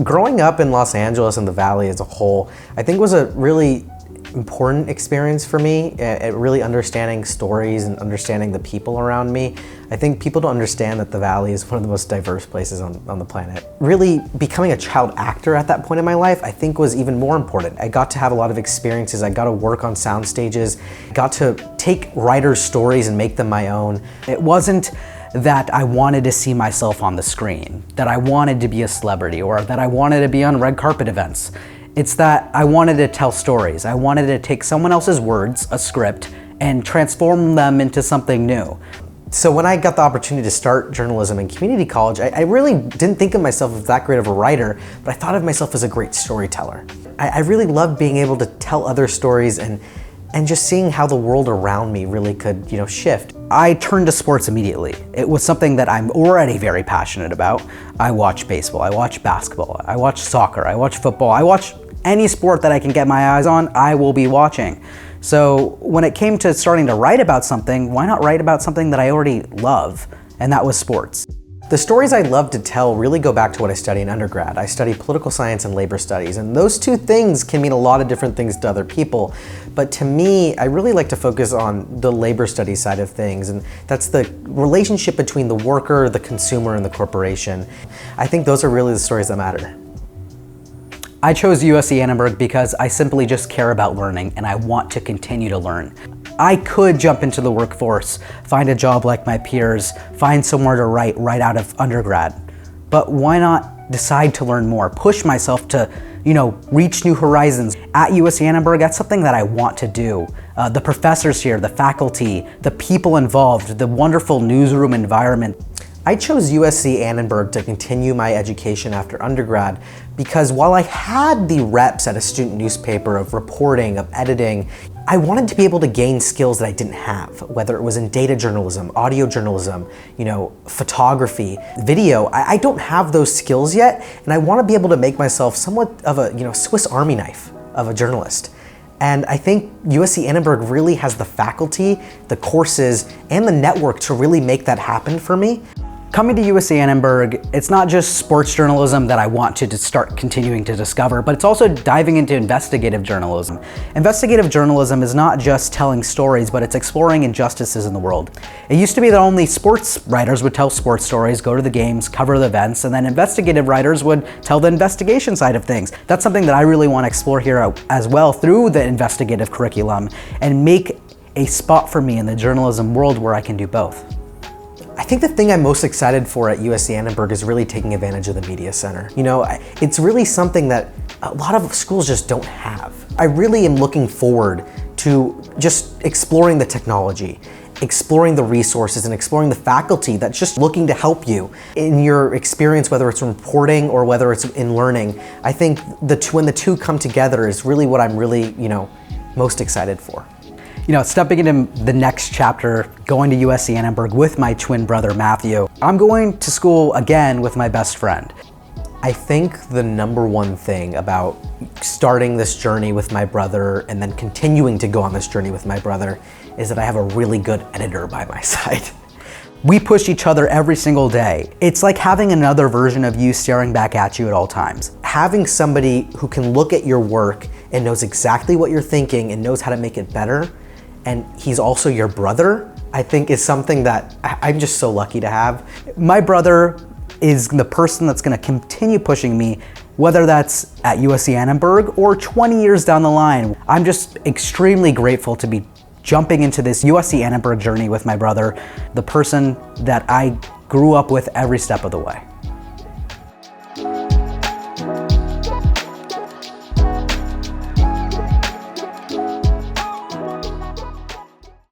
Growing up in Los Angeles and the Valley as a whole, I think was a really important experience for me at really understanding stories and understanding the people around me. I think people don't understand that the Valley is one of the most diverse places on the planet. Really becoming a child actor at that point in my life, I think was even more important. I got to have a lot of experiences. I got to work on sound stages, got to take writers' stories and make them my own. It wasn't that I wanted to see myself on the screen, that I wanted to be a celebrity, or that I wanted to be on red carpet events. It's that I wanted to tell stories. I wanted to take someone else's words, a script, and transform them into something new. So when I got the opportunity to start journalism in community college, I really didn't think of myself as that great of a writer, but I thought of myself as a great storyteller. I really loved being able to tell other stories and just seeing how the world around me really could, shift. I turned to sports immediately. It was something that I'm already very passionate about. I watch baseball, I watch basketball, I watch soccer, I watch football, I watch any sport that I can get my eyes on, I will be watching. So when it came to starting to write about something, why not write about something that I already love? And that was sports. The stories I love to tell really go back to what I studied in undergrad. I studied political science and labor studies, and those two things can mean a lot of different things to other people. But to me, I really like to focus on the labor studies side of things, and that's the relationship between the worker, the consumer, and the corporation. I think those are really the stories that matter. I chose USC Annenberg because I simply just care about learning and I want to continue to learn. I could jump into the workforce, find a job like my peers, find somewhere to write right out of undergrad. But why not decide to learn more, push myself to, reach new horizons. At USC Annenberg, that's something that I want to do. The professors here, the faculty, the people involved, the wonderful newsroom environment. I chose USC Annenberg to continue my education after undergrad because while I had the reps at a student newspaper of reporting, of editing, I wanted to be able to gain skills that I didn't have, whether it was in data journalism, audio journalism, photography, video. I don't have those skills yet, and I want to be able to make myself somewhat of a Swiss Army knife of a journalist. And I think USC Annenberg really has the faculty, the courses, and the network to really make that happen for me. Coming to USC Annenberg, it's not just sports journalism that I want to start continuing to discover, but it's also diving into investigative journalism. Investigative journalism is not just telling stories, but it's exploring injustices in the world. It used to be that only sports writers would tell sports stories, go to the games, cover the events, and then investigative writers would tell the investigation side of things. That's something that I really want to explore here as well through the investigative curriculum and make a spot for me in the journalism world where I can do both. I think the thing I'm most excited for at USC Annenberg is really taking advantage of the media center. It's really something that a lot of schools just don't have. I really am looking forward to just exploring the technology, exploring the resources, and exploring the faculty that's just looking to help you in your experience, whether it's in reporting or whether it's in learning. I think when the two come together is really what I'm really, most excited for. Stepping into the next chapter, going to USC Annenberg with my twin brother, Matthew. I'm going to school again with my best friend. I think the number one thing about starting this journey with my brother and then continuing to go on this journey with my brother is that I have a really good editor by my side. We push each other every single day. It's like having another version of you staring back at you at all times. Having somebody who can look at your work and knows exactly what you're thinking and knows how to make it better, and he's also your brother, I think is something that I'm just so lucky to have. My brother is the person that's gonna continue pushing me, whether that's at USC Annenberg or 20 years down the line. I'm just extremely grateful to be jumping into this USC Annenberg journey with my brother, the person that I grew up with every step of the way.